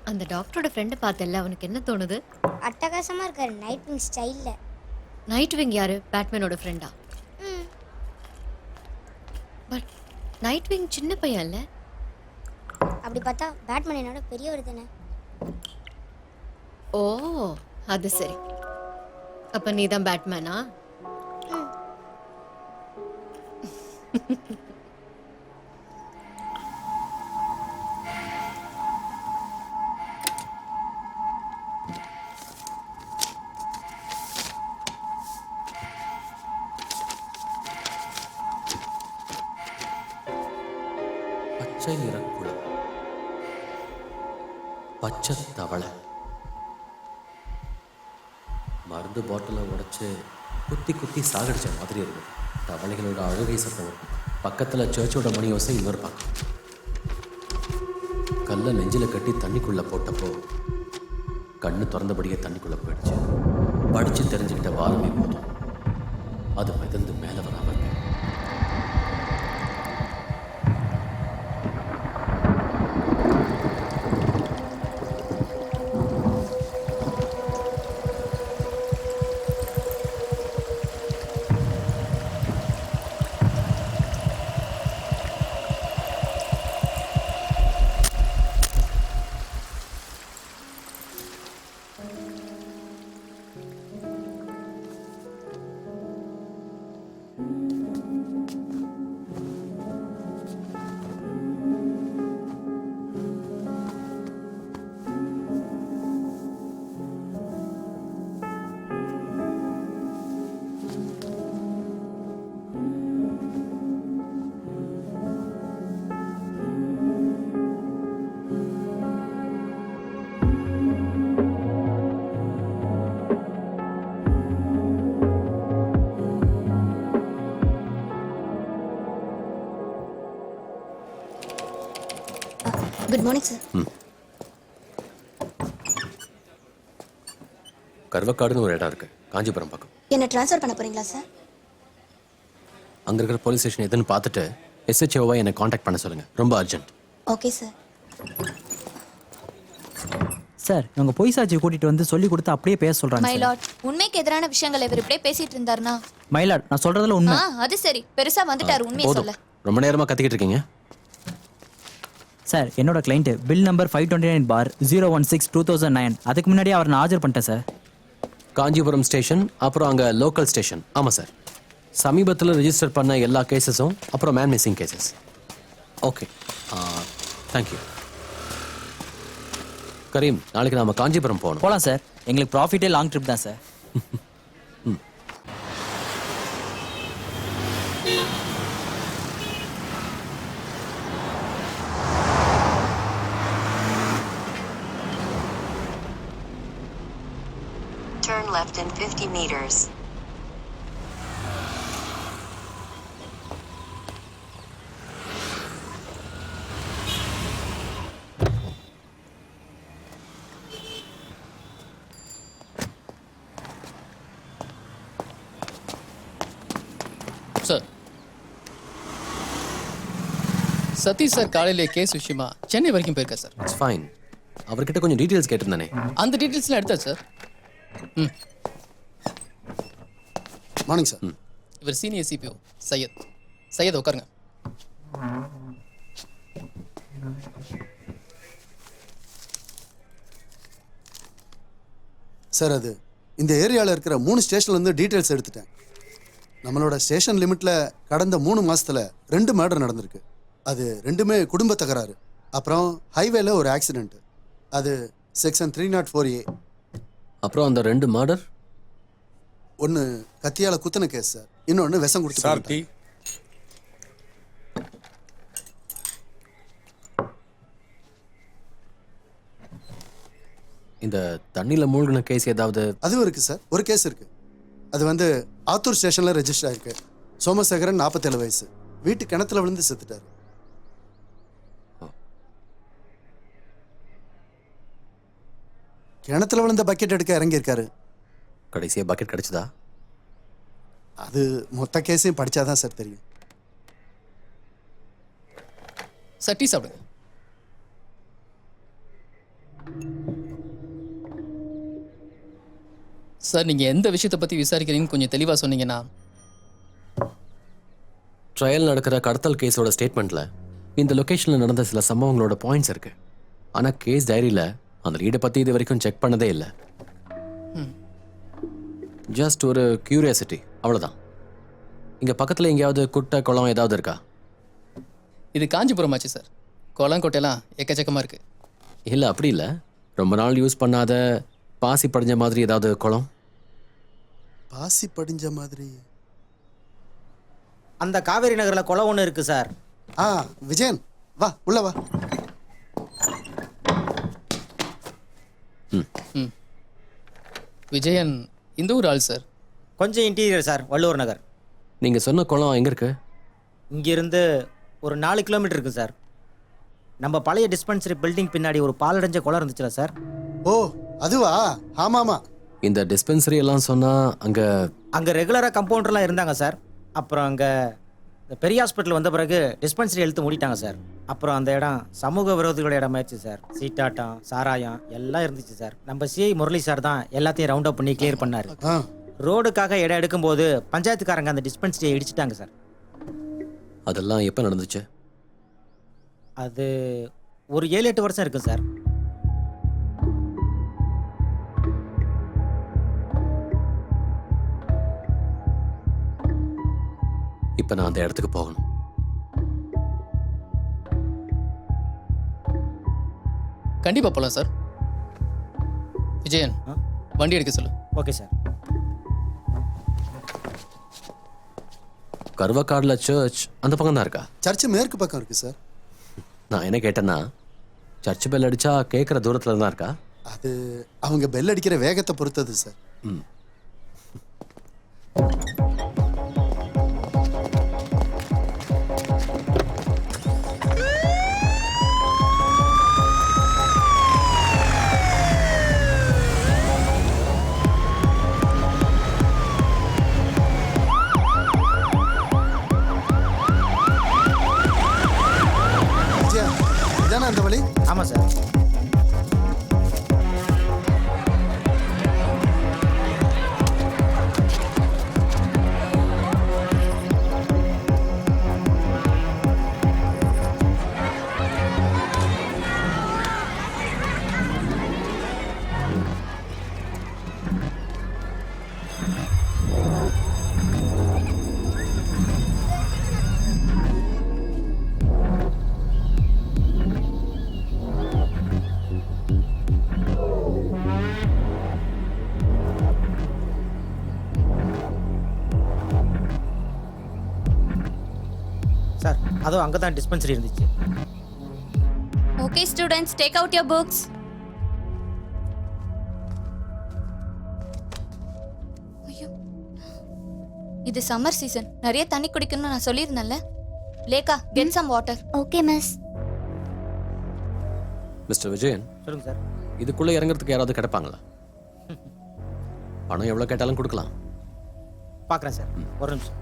அந்த டாக்டரோட ஃப்ரெண்டை பார்த்தல்ல, அவனுக்கு என்ன தோணுது? அட்டகாசமா இருக்காரு நைட் விங் ஸ்டைல்ல. நைட் விங் யாரு? பேட்மேனோட ஃப்ரெண்டா? ம். பட் நைட் விங் சின்ன பையன் இல்ல? அப்படி பார்த்தா பேட்மேன் என்னோட பெரியவர் தானே. ஓ, அது சரி. அப்ப நீ தான் பேட்மேனா? ம். பச்சை நிறக்குளம், பச்சை தவளை. மருந்து பாட்டிலை உடைச்சு குத்தி குத்தி சாகடிச்ச மாதிரி இருந்தது. தவளைகளோட அழுகை சத்தம் பக்கத்தில் சர்ச்சோட மணி ஓசை இன்னொரு பக்கம். கல்லை நெஞ்சில் கட்டி தண்ணிக்குள்ளே போட்டப்போ கண்ணு திறந்தபடியே தண்ணிக்குள்ளே போயிடுச்சு. படித்து தெரிஞ்சுக்கிட்ட வாரமே போதும் அது மிதந்து மேலே வராமல் இருக்கு. Good morning sir. கர்வக்காடுன்னு ஒரு இடம் இருக்கு, காஞ்சிபுரம் பக்கம். என்ன ட்ரான்ஸ்ஃபர் பண்ண போறீங்களா சார்? அங்கே இருக்கிற போலீஸ் ஸ்டேஷன் எதுன்னு பார்த்துட்டு எஸ்ஹெச்ஓவை என்னை காண்டாக்ட் பண்ண சொல்லுங்க, ரொம்ப அர்ஜென்ட். Okay sir. சார் இவங்க பொய் சாட்சியை கூட்டிட்டு வந்து சொல்லி கொடுத்து அப்படியே பேச சொல்றாங்க. மைலாட், உண்மைக்கு எதிரான விஷயங்கள் இவர் இப்படியே பேசிட்டு இருந்தாருனா? மைலாட், நான் சொல்றதுல உண்மை. அது சரி, பெருசா வந்துட்டாரு உண்மையை சொல்ல. ரொம்ப நேரமா கத்திக்கிட்டு இருக்கீங்க. சார் என்னோட கிளைண்ட் பில் நம்பர் 529/016/2009. அதுக்கு முன்னாடி அவர் நான் ஆஜர் பண்ணிட்டேன் சார். காஞ்சிபுரம் ஸ்டேஷன், அப்புறம் அங்கே லோக்கல் ஸ்டேஷன். ஆமாம் சார், சமீபத்தில் ரெஜிஸ்டர் பண்ண எல்லா கேசஸும், அப்புறம் man missing cases. Okay, thank you. Karim, நாளைக்கு நாம காஞ்சிபுரம் போகணும். போகலாம் சார், எங்களுக்கு ப்ராஃபிட்டே லாங் ட்ரிப் தான் sir. Turn left in 50 meters. Sir, Satish sir காலையிலே கேஸ் விஷயமா சென்னை வரைக்கும் போயிருக்கேன் சார். It's fine. அவர்கிட்ட கொஞ்சம் டீட்டெயில்ஸ் கேட்டிருந்தானே. அந்த டீட்டெயில்ஸ்லாம் எடுத்தாச்சு சார். Morning sir. இவர் சீனியர் சிபிஓ சையத் உட்காருங்க. சார், அது இந்த ஏரியாவில் இருக்கிற 3 ஸ்டேஷன்லேருந்து டீட்டெயில்ஸ் எடுத்துட்டேன். நம்மளோட ஸ்டேஷன் லிமிட்டில் கடந்த 3 மாதத்தில் 2 மர்டர் நடந்திருக்கு. அது 2மே குடும்ப தகராறு. அப்புறம் ஹைவேல ஒரு ஆக்சிடென்ட். அது செக்ஷன் 304A. அப்புறம் அந்த 2 மர்டர், ஒன்று கத்தியால் குத்தின கேஸ் சார், இன்னொன்று விஷம் கொடுத்து சார் டீ. இந்த தண்ணியில் மூழ்கின கேஸ் ஏதாவது? அதுவும் இருக்குது சார். ஒரு கேஸ் இருக்குது. அது ஆத்தூர் ஸ்டேஷனில் ரெஜிஸ்டர் ஆயிருக்கு. சோமசேகரன் 47 வயசு, வீட்டு கிணத்துல விழுந்து செத்துட்டாரு. கிணத்துல விழுந்த பக்கெட் எடுக்க இறங்கியிருக்காரு. கடைசியாக பக்கெட் கிடைச்சதா? அது மொத்த கேஸையும் படிச்சாதான் சார் தெரியும். சார் டீ சாப்பிடுங்க. சார் நீங்கள் எந்த விஷயத்தை பற்றி விசாரிக்கிறீங்கன்னு கொஞ்சம் தெளிவாக சொன்னீங்கன்னா. ட்ரையல் நடக்கிற கடத்தல் கேஸோட ஸ்டேட்மெண்ட்டில் இந்த லொக்கேஷனில் நடந்த சில சம்பவங்களோட பாயிண்ட்ஸ் இருக்கு. ஆனால் கேஸ் டைரியில் அந்த லீடை பற்றி இது வரைக்கும் செக் பண்ணதே இல்லை. ஜஸ்ட் ஒரு கியூரியாசிட்டி, அவ்வளோதான். இங்கே பக்கத்தில் எங்கேயாவது குட்டை குளம் ஏதாவது இருக்கா? இது காஞ்சிபுரம் ஆச்சு சார். குளம் கொட்டையெல்லாம் எக்கச்சக்கமாக இருக்குது. இல்லை, அப்படி இல்லை. ரொம்ப நாள் யூஸ் பண்ணாத பாசி படிஞ்ச மாதிரி ஏதாவது குளம்? பாசி படிஞ்ச மாதிரி. அந்த காவேரி நகரில் குளம் ஒன்று இருக்குது சார். ஆ விஜயன், வா உள்ள வா. விஜயன் இந்த ஊர் ஆள் சார். கொஞ்சம் இன்டீரியர் சார், வள்ளுவர் நகர். நீங்கள் சொன்ன குளம் எங்கே இருக்கு? இங்கேருந்து ஒரு 4 கிலோமீட்டர் இருக்குது சார். நம்ம பழைய டிஸ்பென்சரி பில்டிங் பின்னாடி ஒரு பாலடைஞ்ச குளம் இருந்துச்சுல சார். ஓ அதுவா? ஆமாமா. இந்த டிஸ்பென்சரி எல்லாம் சொன்னால் அங்கே ரெகுலராக கம்பவுண்டர்லாம் இருந்தாங்க சார். அப்புறம் அங்கே பெரிய ஹாஸ்பிட்டல் வந்த பிறகு டிஸ்பென்சரி எடுத்து மூடிட்டாங்க சார். அப்புறம் அந்த இடம் சமூக விரோதிகளோட இடமாயிருச்சு சார். சீட்டாட்டம், சாராயம் எல்லாம் இருந்துச்சு சார். நம்ம சிஐ முரளி சார் தான் எல்லாத்தையும் ரவுண்ட் அப் பண்ணி கிளியர் பண்ணார். ஆ ரோடுக்காக இடம் எடுக்கும்போது பஞ்சாயத்துக்காரங்க அந்த டிஸ்பென்சரியை இடிச்சிட்டாங்க சார். அதெல்லாம் எப்போ நடந்துச்சு? அது ஒரு 7-8 வருஷம் இருக்கும் சார். இப்போ நான் அந்த இடத்துக்கு போகணும். கண்டிப்பாக போகலாம் சார். விஜயன், வண்டி எடுக்க சொல்லு. Okay sir. கருவக்காடில் சர்ச் அந்த பக்கம் தான் இருக்கா? சர்ச்சு மேற்கு பக்கம் இருக்கு சார். நான் என்ன கேட்டேன்னா, சர்ச் பெல் அடிச்சா கேட்குற தூரத்தில் தான் இருக்கா? அது அவங்க பெல் அடிக்கிற வேகத்தை பொறுத்தது சார். ம். விஜயன், இதானே அந்த வழி? ஆமாம் சார். சார் அதோ அங்கே தான் டிஸ்பென்சரி இருந்துச்சு. Okay students, take out your books. இது சம்மர் சீசன், நிறைய தண்ணி குடிக்கணும்னு நான் சொல்லியிருந்தேன்ல. Lekha, get some water. Okay miss. Mister Vijayan, சொல்லுங்கள் சார். இதுக்குள்ளே இறங்குறதுக்கு யாராவது கிடைப்பாங்களா? பணம் எவ்வளோ கேட்டாலும் கொடுக்கலாம். பார்க்குறேன் சார், ஒரு நிமிஷம்.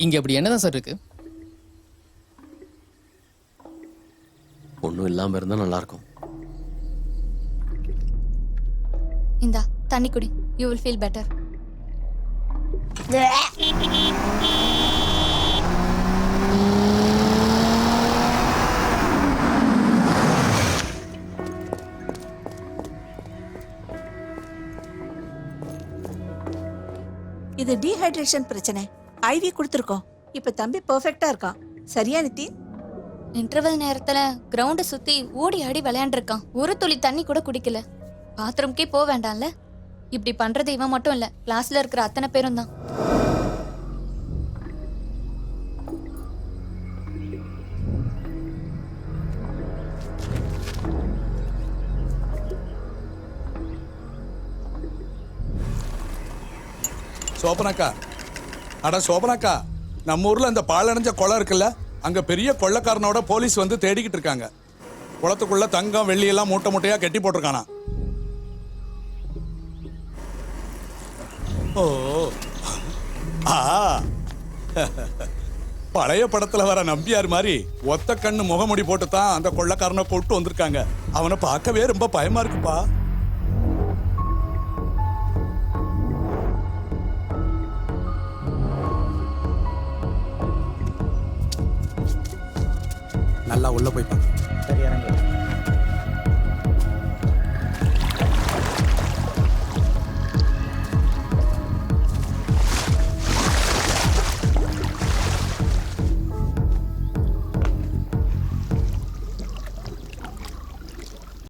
இங்கே அப்படி என்னதான் சார் இருக்கு? ஒன்றும் இல்லாமல் இருந்தால் நல்லாயிருக்கும். இந்தா தண்ணி குடி, யூ வில் ஃபீல் பெட்டர். இது டீஹைட்ரேஷன் பிரச்சனை. ஐவி கொடுத்துருக்கோம். இப்ப தம்பி பெர்ஃபெக்ட்டா இருக்கான். சரியா நிதின்? இன்டர்வல் நேரத்துல கிரவுண்ட சுத்தி ஓடி ஆடி விளையாண்டுருக்கான். ஒரு துளி தண்ணி கூட குடிக்கல. பாத்ரூம்க்கே போக வேண்டாம்ல. இப்படி பண்றது இவன் மட்டும் இல்ல, கிளாஸ்ல இருக்கிற அத்தனை பேரும் தான். சோபனாக்கா, அட சோபனாக்கா, நம்ம ஊர்ல அந்த பாழடைஞ்ச குளம் இருக்குல்ல, அங்க பெரிய கொள்ளக்காரனோட போலீஸ் வந்து தேடிக்கிட்டு இருக்காங்க. குளத்துக்குள்ள தங்கம் வெள்ளி எல்லாம் மூட்டை மூட்டையா கட்டி போட்டிருக்கானா. ஓ ஆ பழைய படத்துல வர நம்பியார் மாதிரி ஒத்த கண்ணு முகமுடி போட்டு தான் அந்த கொள்ளக்காரனை கூட்டு வந்திருக்காங்க. அவனை பார்க்கவே ரொம்ப பயமா இருக்குப்பா. நல்லா உள்ள போய் பாருங்க. சரி இறங்கு.